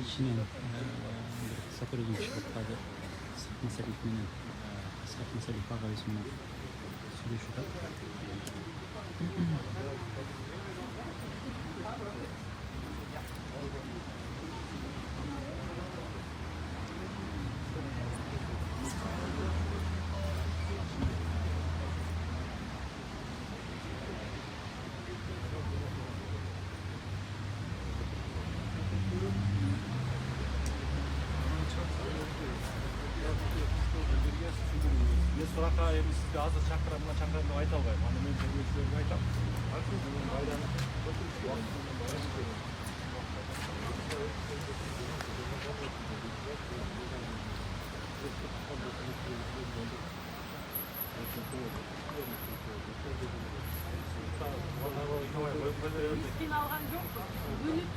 кишинен бир сотрудничий кылып калды. Сырт маселех менен Асхат Масалиев агабыз менен сүйлөшүп атат. Мен суракка эми сизди азыр чакырам деп айта албайм. Аны мен көргөчүлөргө айтам. Biz algan yok.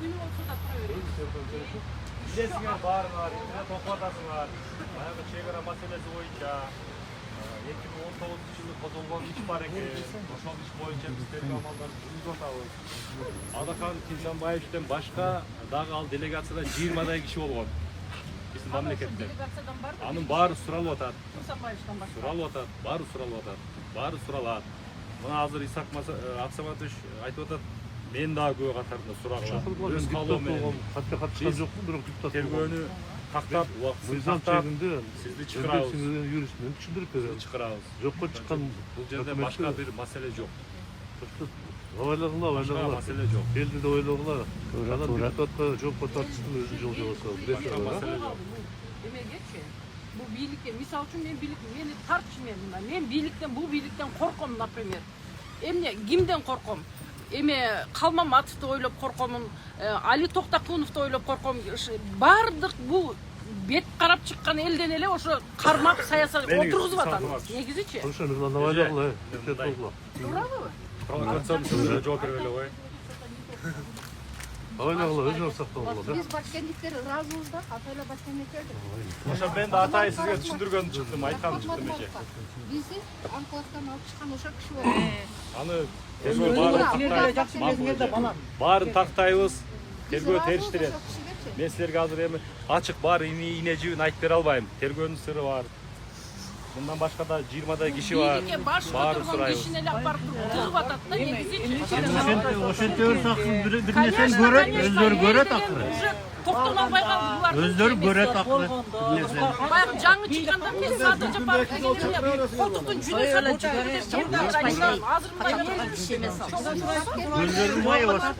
Günü olsa da para verelim. Билесиңер баарыңар, интернет окуп атасыңар. Баягы чек ара маселеси боюнча 2019 жылы козголгон иш бар экен. Ошол иш боюнча биз тергөө амалдарын жүргүзүп атабыз. Адахан Тинжанбаевден башка дагы ал делегацияда 20дай киши болгон. Биздин мамлекетте. Делегациядан бар. Анын баары суралып атат. Турсанбаевтан башка. Суралып атат, баары суралып атат. Баары суралат. Мына азыр Исак Аксаматович айтып атат. Мен дагы көбө катарында сураглар. Өз калоом менен катышкан жокмун, бирок депутат тергөөнү тактап, убактысын мыйзам тактап, чегинде сизди чыгарабыз. юристтен түшүндүрүп беребиз. Чыгарабыз. Жокко чыккан Бул жерде башка бир маселе жок. ойлогуңар, Башка маселе жок. элди да ойлогуңар. Жана депутатка жооп тартыштын өзү жол жабаса. Башка маселе жок. Эмегечи? Бул бийликке, мисалы үчүн мени тартчы мен бийликтен, бул бийликтен корком, например. Эмне кимден корком? Эме Калмаматовду ойлоп коркомун, Али Токтакуновду ойлоп корком. Бардык бул бет карап чыккан элден эле ошо кармап саясат отургузуп атат. Негизичи? Ошо мына ойлогула, Туурабы? Провокационный сөзгө жооп бербей эле кой. ойлогула, өзүңөр сакталгыла да. Биз башкенттер ыраазыбыз да, атайлар башкенттер. Ошо мен да атай сизге түшүндүргөн чыктым, айткан чыктым эже. Бизди анклавдан алып чыккан ошо киши бар. Аны тергөө баарын тактайбыз. Тергөө териштирет. Мен силерге азыр эми ачык бар ине жибин айтып бере албайм. Тергөөнүн сыры бар. Мындан башка да 20дай киши бар. Бийликке башка Баарын турган сурайбыз. кишини эле алып барып тыгып атат да, негизичи. Ошентебиз акыры бир нерсени көрөт, өздөрү көрөт акыры. Токтон албай калды булар. Өздөрү көрөт акыры бир нерсени. Баягы жаңы чыкканда мен Садыр Жапаров дегенде колтуктун жүнөсү азыр мындай иш эмес. Өздөрү май басып.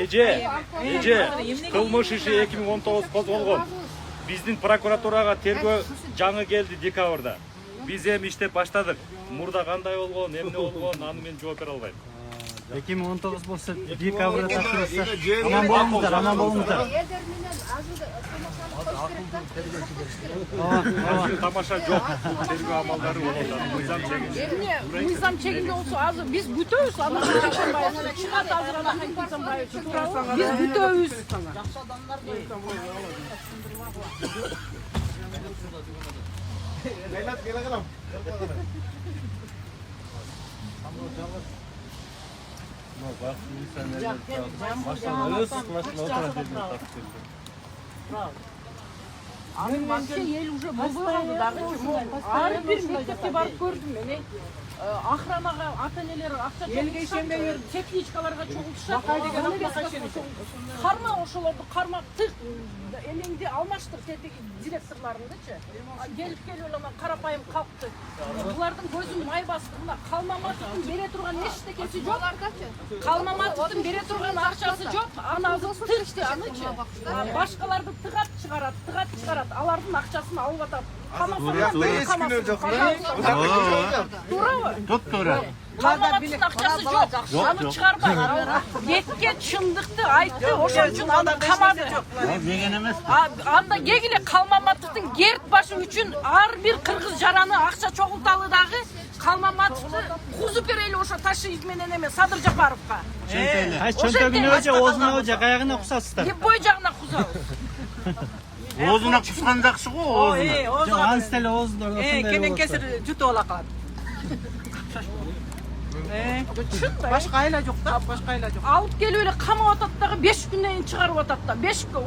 Эже, кылмыш иши 2019 козголгон. Биздин прокуратурага тергөө жаңы келди декабрда. Биз эми иштеп баштадык. Мурда кандай болгон, эмне болгон, аны мен жооп бере албайм. 2019 болсо декабрда тапшырса аман болуңуздар, аман болуңуздар. Элдер менен азыр тамашаны Азыр тамаша жок. Тергөө амалдары болот. Мыйзам чегинде. Эмне мыйзам чегинде болсо азыр биз бүтөбүз. Аны чыгат азыр ана Тинжанбаев туурабы? Биз бүтөбүз. Жакшы адамдар Аны вообще ел уже болбой калды дагы. Ар бир мектепке барып көрдүм мен. Охранага ата-энелер акча чогултушат, тепличкаларга чогултушат. Карма ошолорду кармап тык элеңди алмаштыр тетиги директорларыңдычы. Келип эле карапайым калкты. Булардын көзүн май басты. Мына Калмаматовдун бере турган эчтекеси жок. Калмаматовдун бере турган акчасы жок. Аны азыр тыкты анычы. Башкаларды тыгат чыгарат. Алардын акчасын алып атат. Туурабы? Топ-туура. Калмаматовдун акчасы жок. Аны чыгарбай. Бетке чындыкты айтты. Ошон үчүн аны камады. Деген эмес. Анда кегиле Калмаматовдун керт башы үчүн ар бир кыргыз жараны акча чогулталы дагы Калмаматовду кузуп берели ошо Ташиев менен эме Садыр Жапаровка. Чөнтөгүнө же, оозуна же, каягына кусасыздар. Бой жагына кузабыз. Оозуна кускан жакшы го, оозуна. Ансы деле оозунда. Кенен кесир жутуп ала калат. Başka ayla yok da, başka ayla yok. Alıp geliyor öyle kama atatta 5 günden çıkarıp atatta,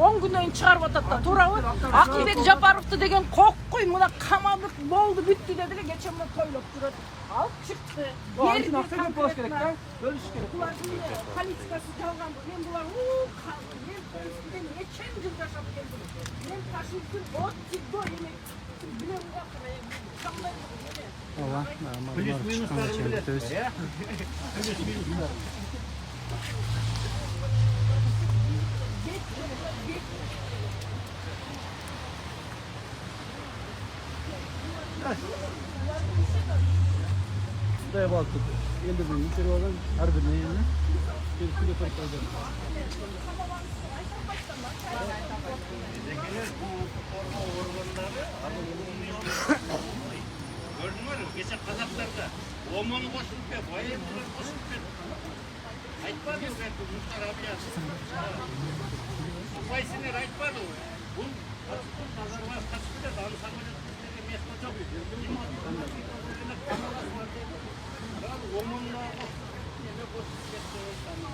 10 günden çıkarıp atatta. Turavı Akılbek Japarov'tu degen kokkuy mına kamalık boldu bitti dediler. Geçen gün toylop duruyor. Alıp çıktı. Yeri bir kampret etme. Bölüş gerek. Bunlar Kalitskası çalgan bu. Ben bunlar kaldı. Ben polisiden geçen yıl yaşap geldim. Ben taşıntın ot ciddi yemek. Bilen bakmayın. Çamlar gibi. Ova, mallar çıkan için töz. Buraya baktık. Elde bir içeri olan her birine yerine. Gerisini de toplayacağım. Gördün mü? Geçen Kazaklarda Oman'ı koşup be, bayramları koşup be. Aytmadı mı belki Muhtar abi ya? Baysinler aytmadı mı? Bu pazarlar kaçtı da daha sabır ettikleri mesle çok. Oman'la koşup be,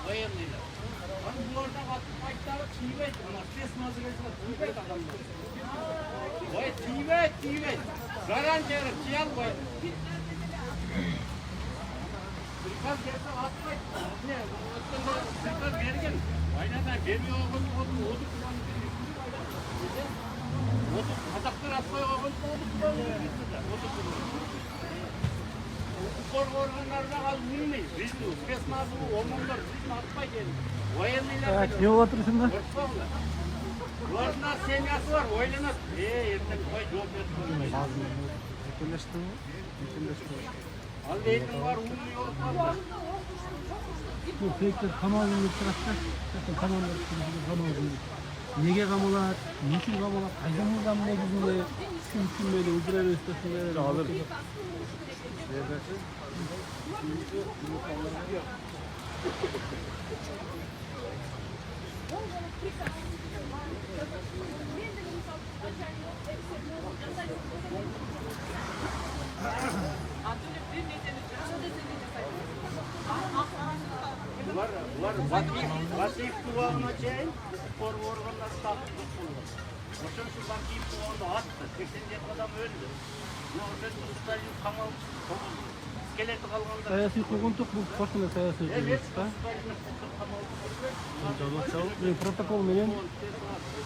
bayramlar. Hani bunlardan atıp aytları çiğbet. Ama ses malzemesine çiğbet adamlar. Vay çiğbet. Zaran çevirip çiğal koy. Sırkaz gelse atmayın. Ne? Sırkaz vergen. Aynen da geliyor oğlum oğlum kullanıyor. Oğlum Kazaklar atmaya oğlum kullanıyor. Spor organlarına al bilmeyiz. Biz de spes mazlumu olmamlar. Biz mi atmaya gelin? Evet, ne otursun da? Bunlar semyası var, oylanır. Yerden koy, yol götürür. Al eğitim var, uyum yolu var. Bu pekler tamamını bıraktı. Zaten tamamını tamamını. Nege kamalar, niçin kamalar, kaydanlıdan ne güzünde, üçün böyle ucura üstesinde alır. Var, vakit kuvağına çeyin, spor organları takip tutulur. Boşan şu vakit kuvağını attı, 80 adam öldü. Ne orada Stalin kamal kovuldu. İskeleti kalganda. Sayası koguntuk bu koşuna sayası Evet, koguntuk. Stalin Protokol menen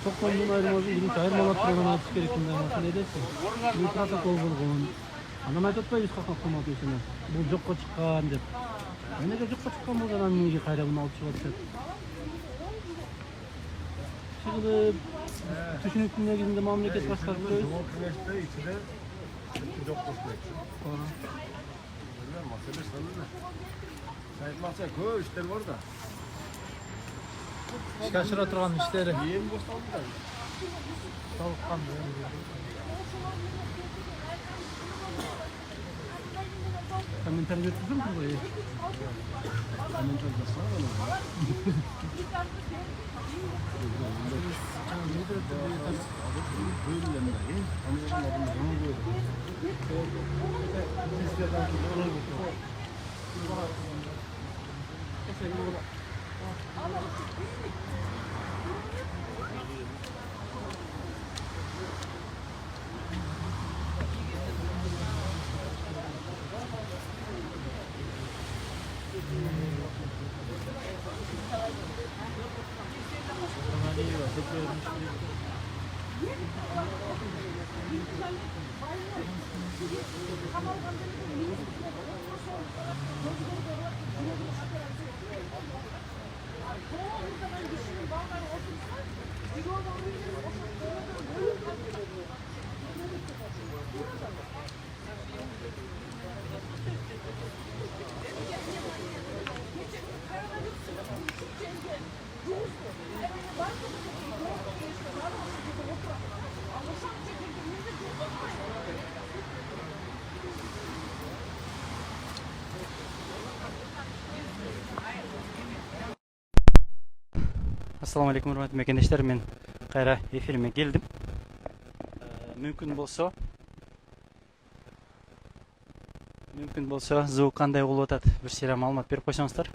toplumdan ayrılmaz birinci ayırmalar programı atış gerektiğinde ne dersin? Bu protokol bulgun. Anam aytып атпайбыз какан кылмат өзүнө. Бул жокко чыккан деп. Эмнеге жокко чыккан болду анан эмнеге кайра буну алып чыгып атышат? Чыгып түшүнүктүн негизинде мамлекет башкарып коебуз. Saytmaksa köy işler var da. İşte aşırı turgan işleri. Yeni boşaldı da. Tavukkan. Komentar götürdün mü burayı? Komentar basana da Assalamu alaikum hurmatli mekendeshler, men qayra efirime geldim. Mümkün мүмкүн болсо звук кандай болуп атат, бир сыйра маалымат берип койсоңуздар.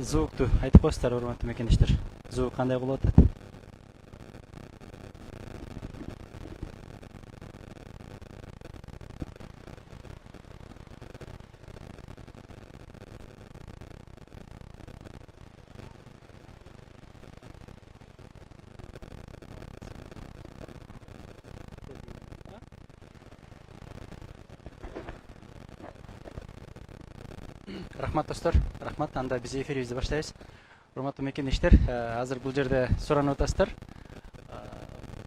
Звукту айтып коесуздар, урматтуу мекендештер. Звук кандай болуп атат? Рахмат достор, рахмат. Анда биз эфирибизди баштайбыз. Урматтуу мекендештер, азыр бул жерде суранып атасыздар.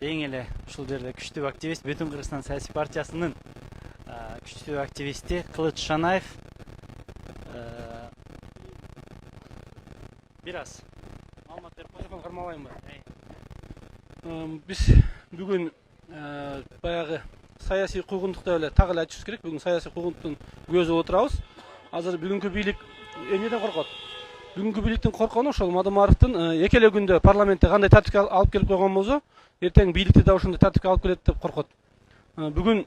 Эң эле ушул жерде күчтүү активист, Бүтүн Кыргызстан саясий партиясынын күчтүү активисти Кылыч Шанаев бир аз маалымат берип койсоң кармабайм ба? Биз бүгүн баягы саясий куугунтукта эле так эле айтышыбыз керек. Бүгүн саясий куугунтуктун көзү отурабыз. Азыр бүгүнкү бийлик эмнеден коркот? Бүгүнкү бийликтин коркону ошол Мадымаровдун эки эле күндө парламентте кандай тартипке алып келип койгон болсо, эртең бийликти да ошондой тартипке алып келет деп коркот. Бүгүн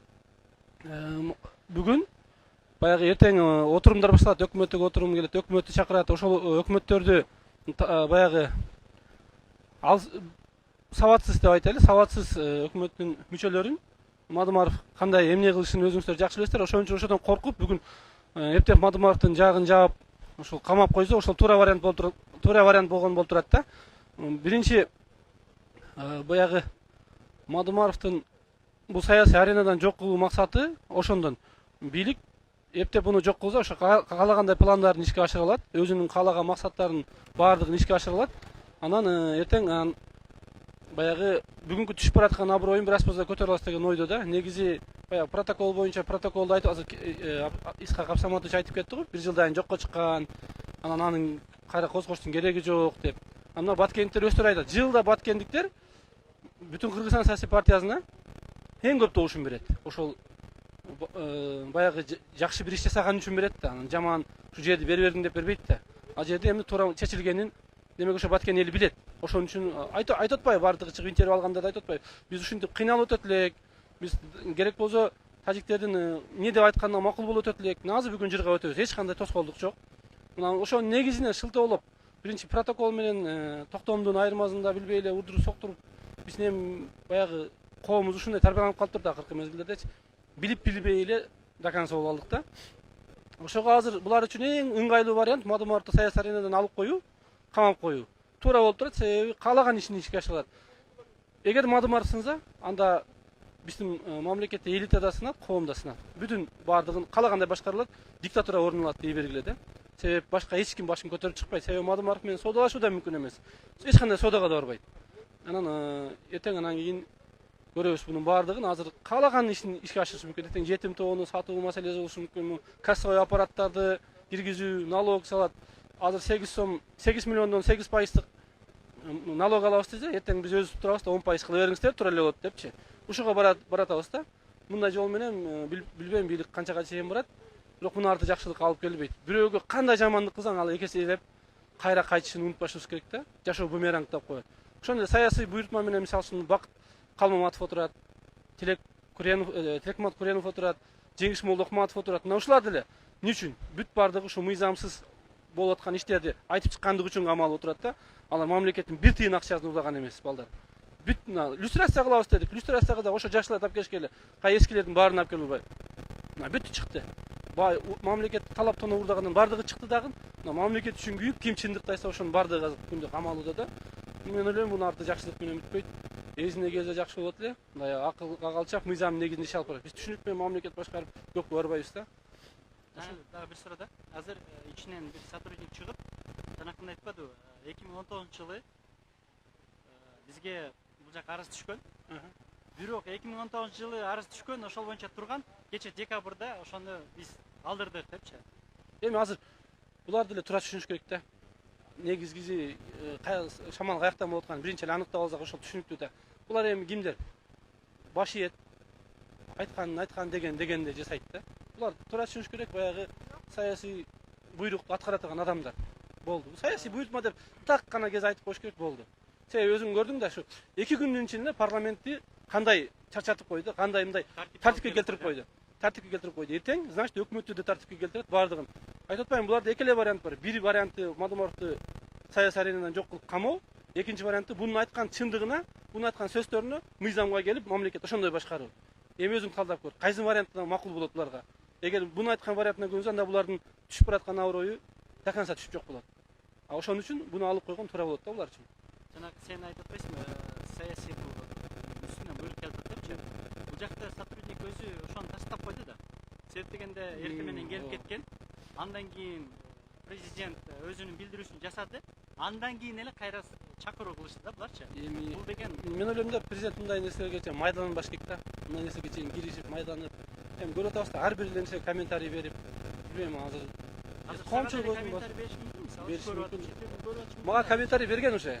баягы эртең отурумдар башталат, өкмөттүк отурум келет, өкмөттү чакырат. Ошол өкмөттөрдү баягы сабатсыз деп айтайлы, сабатсыз өкмөттүн мүчөлөрүн Мадымаров кандай эмне кылышын өзүңүздөр жакшы билесиздер. Ошон үчүн ошодон коркуп бүгүн эптеп Мадымаровдун жагын жаап ошол камап койсо, ошол туура вариант болгон болуп турат да. Биринчи баягы Мадымаровдун бул саясий аренадан жок кылуу максаты ошондон. Бийлик эптеп уну жок кылса, ошо каалагандай пландарын ишке ашыра алат, өзүнүн каалаган максаттарынын баардыгын ишке ашыра алат. Анан эртең баягы бүгүнкү түшүп бараткан аброюн бир аз болсо көтөрө алат деген ойдо да. Негизи баягы протокол боюнча протоколду айтып азыр Исхак Абсаматович айтып кетти го, бир жылдан жокко чыккан, анан анын кайра козгоштун кереги жок деп. Ана баткендиктер өздөрү айтат, жылда баткендиктер Бүтүн Кыргызстан саясий партиясына эң көп добушун берет. Ошол баягы жакшы бир иш жасаган үчүн берет да. Анан жаман ушу жерди бербедиң деп бербейт да. Ал жерде эмне туура чечилгенин демек ошо баткен эли билет. Ошон үчүн айтып атпайбы, баардыгы чыгып интервью алганда да айтып атпайбы. Биз ушинтип кыйналып өтөт элек. Биз керек болсо тажиктердин эмне деп айтканына макул болуп өтөт элек. Азыр бүгүн жырга өтөбүз. Эч кандай тоскоолдук жок. Мына ошонун негизине шылтоолоп, биринчи протокол менен токтомдун айырмасында билбей эле урдуруп соктуруп, биздин эми баягы коомубуз ушундай тарбияланып калыптыр да акыркы мезгилдердечи. Билип билбей эле до конца болуп алдык да. Ошого азыр булар үчүн эң ыңгайлуу вариант Мадымаровду саясий аренадан алып коюу, камап коюу. Туура болуп турат, себеби каалаган ишин ишке ашыра алат. Эгер Мадымаров сынса, анда биздин мамлекетте элита да сынат, коом да сынат. Бүтүн баардыгын каалагандай башкарылат, диктатура орун алат дей бергиле да. Себеп башка эч ким башын көтөрүп чыкпайт. Себеби Мадымаров менен соодалашуу да мүмкүн эмес. Эч кандай соодага да барбайт. Анан эртең анан кийин көрөбүз бунун баардыгын. Азыр каалаган ишин ишке ашырышы мүмкүн. Эртең жетим тоону сатуу маселеси болушу мүмкүн. Кассовый аппараттарды киргизүү, налог салат. Азыр 8 миллиондон 8% налог алабыз десе, эртең биз өзүбүз турабыз да 10% кыла бериңиздер, тура эле болот депчи. Ушуга баратабыз да. Мындай жол менен билбейм бийлик канчага чейин барат. Бирок мына арты жакшылыкка алып келбейт. Бирөөгө кандай жамандык кылсаң, ал экеселеп кайра кайтышын унутпашыбыз керек да. Жашоо бумерангдап коет. Ошондой саясий буйртма менен мисалы үчүн Бакыт Калмаматов отурат, Тилекмат Куренов отурат, Жеңиш Молдокматов отурат. Мына ушулар деле эмне үчүн? Бүт баардыгы ушу мыйзамсыз болуп аткан иштерди айтып чыккандыгы үчүн камалып отурат да. Алар мамлекеттин бир тыйын акчасын уулаган эмес балдар. Бүт люстрация кылабыз дедик. Люстрацияга да ошо жаштарды алып келишкеле. Кай эскилердин баарын алып келип албайбы. Бүт чыкты. Мамлекет талап тоно урдаганын баардыгы чыкты дагы. Мамлекет үчүн күйүп, ким чындыкты айтса ошонун баардыгы азыр күндө камалууда да. Мен ойлойм муну арты жакшылык менен бүтпөйт. Эзине келсе жакшы болот эле. Мындай акылга калчак мыйзам негизинде иш алып барат. Биз түшүнүк менен мамлекет башкарып көккө барбайбыз да. Дагы бир суроо да. Азыр ичинен бир сотрудник чыгып, жанакында айтпадыбы? 2019-жылы бизге бул жак арыз түшкөн. Бирок 2019-жылы арыз түшкөн, ошол боюнча турган. Кече декабрда ошону биз алдырдык депчи. Эми азыр булар деле туура түшүнүш керек да. Негизгиси шамал каяктан болуп атканын биринчи эле аныктап алсак ошол түшүнүктүү да. Булар эми кимдер? Башиет, айткан дегенде жасайт да. Булар туура түшүнүш керек, баягы саясий буйрукту аткара турган адамдар. Болду. Саясий буйрутма деп так гана кез айтып коюш керек болду. Сен өзүң көрдүң да шу 2 күндүн ичинде парламентти кандай чарчатып койду, кандай мындай тартипке келтирип койду. Эртең, значит, өкмөттү да тартипке келтирет бардыгын. Айтып атпайм, буларда эки эле вариант бар. Бир варианты Мадумаровду саясий аренадан жок кылып камоо, экинчи варианты бунун айткан чындыгына, бунун айткан сөздөрүнө мыйзамга келип мамлекет ошондой башкаруу. Эми өзүң талдап көр. Кайсы варианттан макул болот буларга? Эгер буну айткан вариантына көрсөң, анда булардын түшүп бараткан аброю до конца түшүп жок болот. Ошон үчүн буну алып койгон туура болот да булар үчүн. Жана сен айтып атпайсыңбы, саясий үстүнөн буйрук келип атпайбычы? Бул жакта сотрудник өзү ошону таштап койду да. Себеп дегенде эртең менен келип кеткен. Андан кийин президент өзүнүн билдирүүсүн жасады. Андан кийин эле кайра чакыруу кылышты да буларчы. Бул деген Мен ойлойм да, президент мындай нерселерге чейин майдаланбаш керек да. Мындай нерселерге чейин киришип, майдаланып, эми көрүп атабыз да, ар бир нерсе комментарий берип, билбейм азыр коомчулук комментарий бериш мүмкүн, мисалы. Мага комментарий берген уже.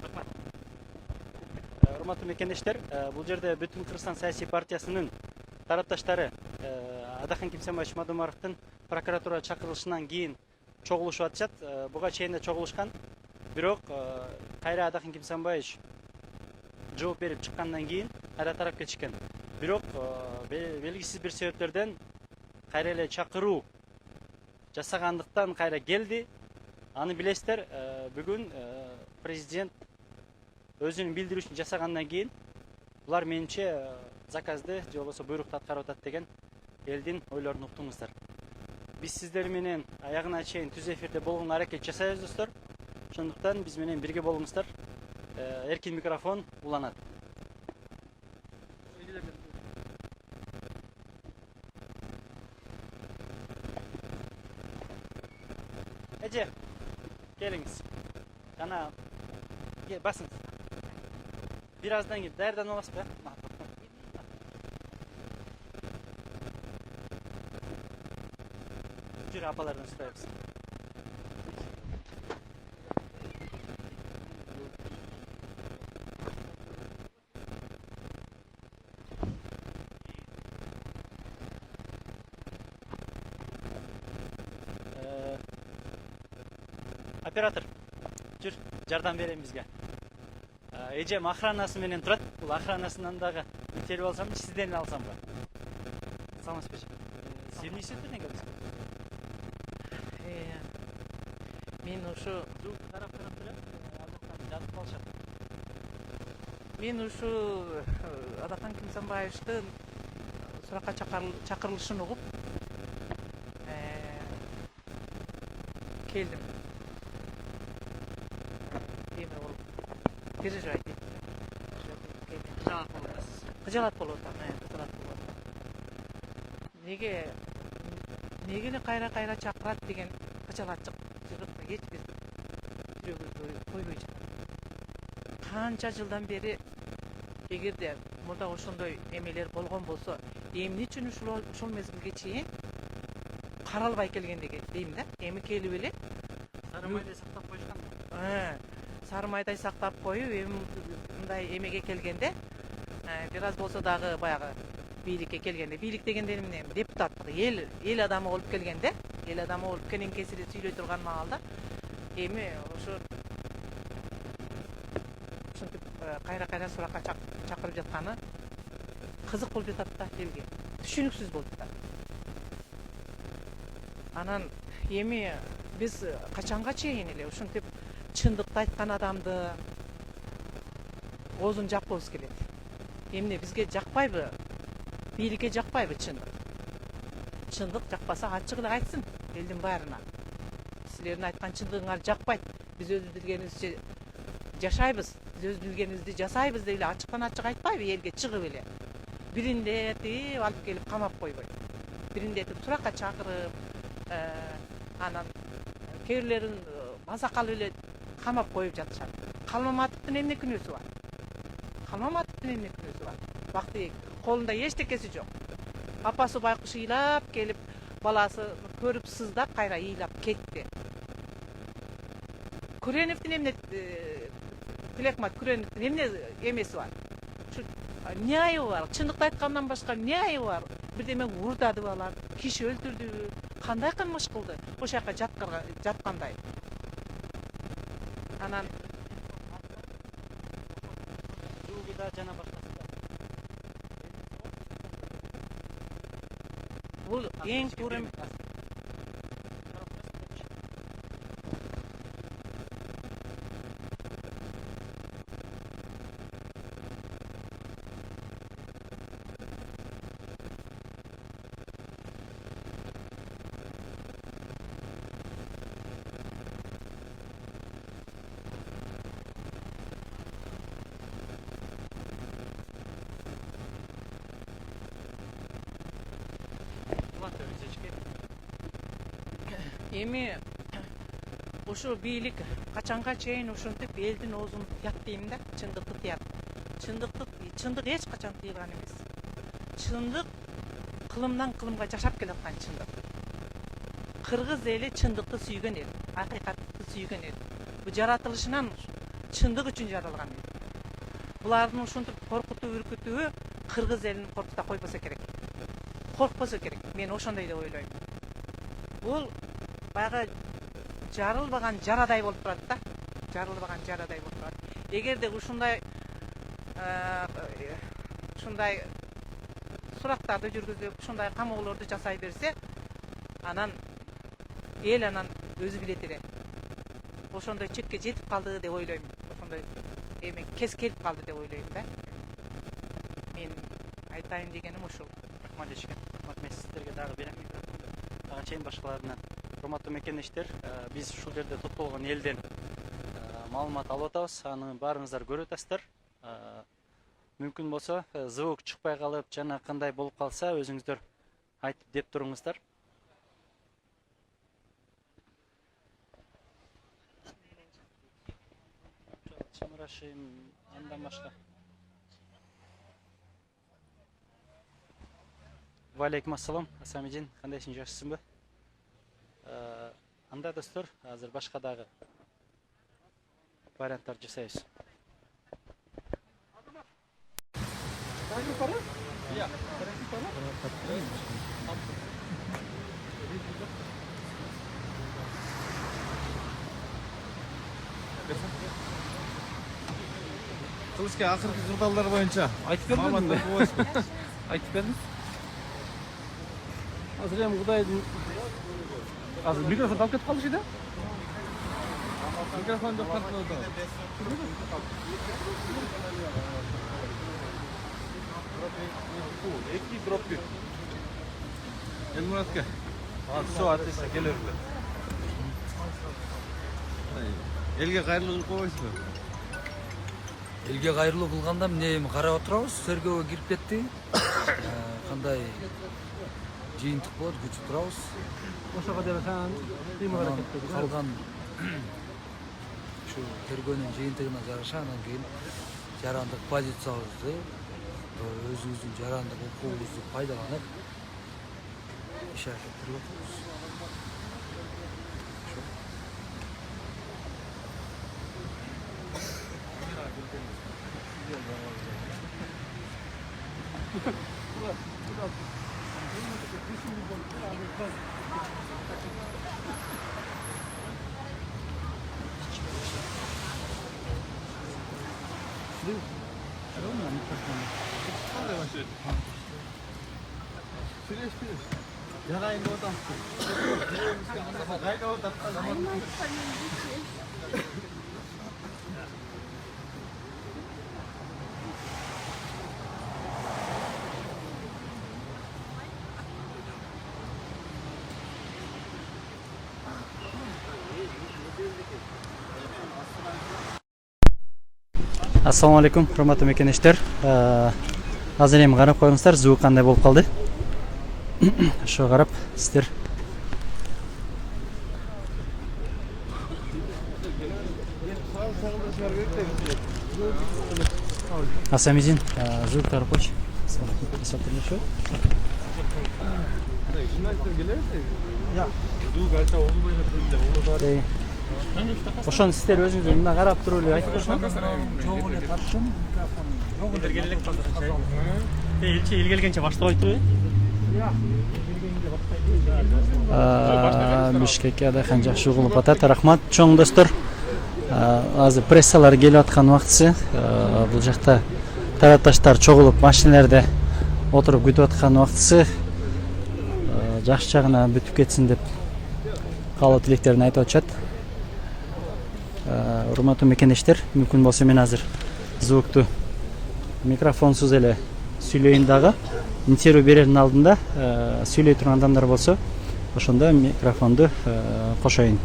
Рахмат. Урматтуу мекендештер, бул жерде Бүтүн Кыргызстан саясий партиясынын тарапташтары Адахан Кимсенбаевич Мадумаровдун прокуратурага чакырылышынан кийин чогулушуп атышат. Буга чейин да чогулушкан. Бирок кайра Адахан Кимсенбаевич жооп берип чыккандан кийин кайра тарап кетишкен. Бирок белгисиз бир себептерден кайра эле чакыруу жасагандыктан кайра келди. Аны билесиздер, бүгүн президент өзүнүн билдирүүсүн жасагандан кийин булар менимче заказды же болбосо буйрукту аткарып атат деген элдин ойлорун уктуңуздар. Биз сиздер менен аягына чейин түз эфирде болгонго аракет жасайбыз достор. Ошондуктан биз менен бирге болуңуздар. Эркин микрофон уланат. Эже, келиңиз. Жана басыңыз. Бир аздан кийин даярданып аласызбы? Жүр апалардан сурайбыз. Оператор, жүр, жардам берем бизге. Эжем охранасы менен турат. Бул охранасынан дагы терип алсам, сизден алсамбы? Саламатсызбы эже? Сирнисеттерден келдиңизби? Мен ушу Карап турат. Жазып калышат. мен ушу Адахан Кимсенбаевичтин суракка чакырылышын угуп келдим. Эми ол переживать этти. Кыжалат болуп атам. Неге эле кайра чакырат деген кыжалатчык эч бир жүрөгүмдү койбой жатат. Канча жылдан бери эгерде мурда ошондой эмелер болгон болсо, эмне үчүн ушул мезгилге чейин каралбай келген дейм да. Эми келип эле Сары майдай сактап коюшкан. Сары майдай сактап коюп, эми мындай эмеге келгенде, бир аз болсо дагы баягы бийликке келгенде, бийлик дегенде эмне? Депутаттык, эл адамы болуп келгенде, эл адамы болуп кенен-кесири сүйлөй турган маалда, эми ошо ушинтип кайра суракка чакырып жатканы кызык болуп жатат да элге. Түшүнүксүз болуп жатат. Анан эми биз качанга чейин эле ушинтип чындыкты айткан адамды оозун жапкыбыз келет. Эмне бизге жакпайбы? Бийликке жакпайбы чындык? Чындык жакпаса ачык эле айтсын элдин баарына. Силердин айткан чындыгыңар жакпайт. Биз өз билгенибизче жашайбыз, биз өз билгенибизди жасайбыз деп эле ачыктан ачык айтпайбы элге чыгып эле. Бириндетип алып келип камап койбойт. Бириндетип суракка чакырып, анан кээ бирлерин масакал эле камап коюп жатышат. Калмаматовдун эмне күнөөсү бар? Бакты колунда эчтекеси жок. Апасы байкуш ыйлап келип, баласы көрүп сыздап кайра ыйлап кетти. Күрөновдун эмне Тилекмат Күрөновдун эмне эмеси бар? эмне айыбы бар? Чындыкты айткандан башка эмне айыбы бар? Бирдеме урдады балар, киши өлтүрдү, кандай кылмыш кылды? Ошол жака жаткандай. Анан Жуугуда жана башкасы да. бул эң туура эми ушул бийлик качанга чейин ушинтип элдин оозун тыят дейм да, чындыкты тыят. Чындык эч качан тыйылган эмес. Чындык кылымдан кылымга жашап келаткан чындык. Кыргыз эли чындыкты сүйгөн эл, акыйкатты сүйгөн эл. Бу жаратылышынан чындык үчүн жаралган эл. Булардын ушинтип коркутуп үркүтүүбү кыргыз элин коркута койбосо керек. Коркпосо керек. Мен ошондой деп ойлойм. Бул баягы жарылбаган жарадай болуп турат да. Жарылбаган жарадай болуп турат. Эгерде ушундай сурактарды жүргүзүп, ушундай камоолорду жасай берсе, анан эл анан өзү билет эле. Ошондой чекке жетип калды деп ойлойм. Ошондой эми кез келип калды деп ойлойм да. Мен айтайын дегеним ушул. Рахмат эшкен. Рахмат, мен сиздерге дагы берем микрофонду. Ага чейин башкаларынан. Урматтуу мекендештер, биз ушул жерде топтолгон элден маалымат алып атабыз. Аны баарыңыздар көрүп атасыздар. Мүмкүн болсо звук чыкпай калып жана кандай болуп калса өзүңүздөр айтып деп туруңуздар. Чымырашым андан башка. Валейкум ассалам, Асамидин, кандайсың, жакшысыңбы? Анда достор, азыр башка дагы варианттар жасайбыз. Кылычка акыркы кырдаалдар боюнча Айтып бермедим бе? Айтып бердиңиз. Азыр эми Кудайдын азыр микрофон алып кетип калды да? Микрофон жок тартып отур. эки дроп 1. Элмуратка. Все, отлично, келиңиздер. Элге кайрылуу кылып койбойсузбу? Элге кайрылуу кылганда эмне эми карап отурабыз, сөргөбө кирип кетти. Кандай жыйынтык болот, күтүп турабыз. Ошого деле кыймыл аракет Калган ушу тергөөнүн жыйынтыгына жараша анан кийин жарандык позициябызды, өзүбүздүн жарандык укугубузду пайдаланып иш аракеттерип атабыз. Жарайын деп атам. Кайда атат? Assalomu alaykum, hurmatli mekendeshlar. Hozir ham qarab qo'yingizlar, звук qanday bo'lib qoldi. Shu qarab sizlar Asamizin, звук qarab qo'ychi. Shu. Ошону сиздер өзүңүздөр мына карап туруп эле айтып турсуңар. Жок эле тартшым, микрофон Бүгүндер келелек казыр. Элчи эл келгенче баштап айтты. Бишкекке адайхан жакшы угулуп атат. Рахмат чоң достор. Азыр прессалар келип аткан убактысы. Бул жакта тарапташтар чогулуп машиналарда отуруп күтүп аткан убактысы. Жакшы жагына бүтүп кетсин деп каалоо тилектерин айтып атышат. Урматтуу мекендештер, мүмкүн болсо мен азыр звукту микрофонсуз эле сүйлөйүн дагы. Интервью берердин алдында сүйлөй турган адамдар болсо ошондо микрофонду кошоюн.